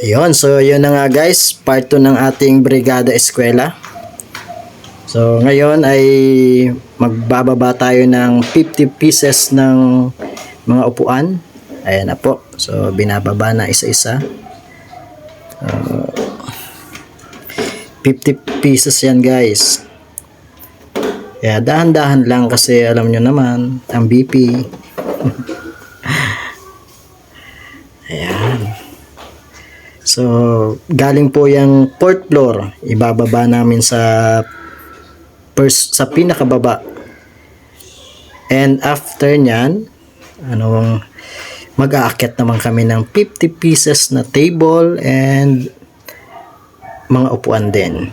Ayun, so yun na nga guys, part 2 ng ating Brigada Eskwela. So ngayon ay magbababa tayo ng 50 pieces ng mga upuan. Ayan na po. So binababa na isa-isa. 50 pieces yan guys. Kaya dahan-dahan lang kasi alam nyo naman, ang BP. Ayan. So, galing po yung 4th floor. Ibababa namin sa pinakababa. And after nyan, mag-aakyat naman kami ng 50 pieces na table and mga upuan din.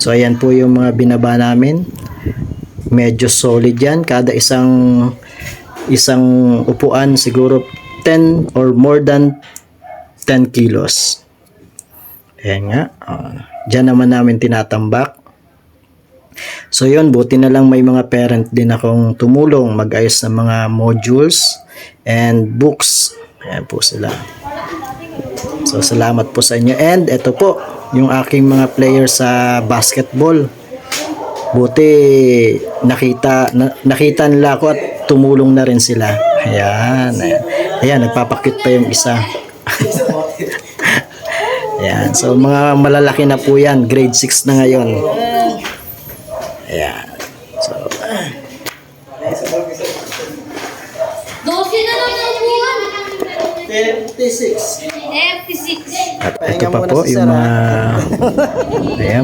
So, ayan po yung mga binaba namin. Medyo solid yan. Kada isang upuan siguro 10 or more than 10 kilos. Ayan nga. Diyan naman namin tinatambak. So yun, buti na lang may mga parent din akong tumulong mag-ayos ng mga modules and books. Ayan po sila. So salamat po sa inyo. And ito po, yung aking mga players sa basketball. Buti nakita nila ako at tumulong na rin sila. Ayan. Ayan, nagpapakit pa yung isa. Ayan. So mga malalaki na po yan. Grade 6 na ngayon. Ayan. So 12 na lang ang buwan. 56. 56. At ito pa po yung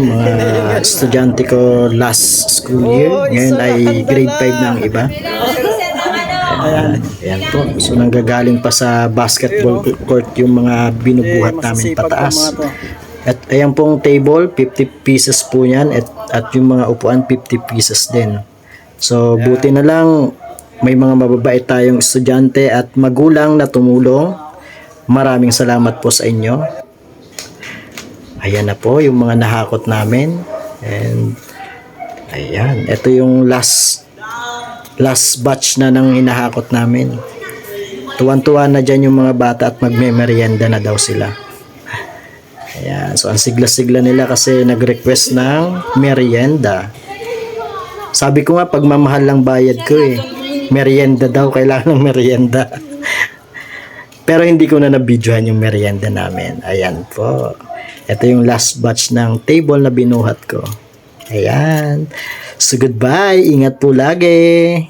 mga estudyante ko last school year. Ngayon ay grade 5 na ang iba. Ayan po. So nanggagaling pa sa basketball court yung mga binubuhat namin pataas. At ayan pong table, 50 pieces po yan. At yung mga upuan, 50 pieces din. So buti na lang may mga mababait tayong estudyante at magulang na tumulong. Maraming salamat po sa inyo. Ayan na po yung mga nahakot namin. And ayan, ito yung last batch na nang hinahakot namin. Tuwan-tuwa na dyan yung mga bata at magme-merienda na daw sila. Ayan, so ang sigla-sigla nila kasi nag-request ng merienda. Sabi ko nga, pagmamahal lang bayad ko eh. Merienda daw, kailangan ng merienda. Pero hindi ko na nabidyohan yung merienda namin. Ayan po. Ito yung last batch ng table na binuhat ko. Ayan. So goodbye. Ingat po lagi.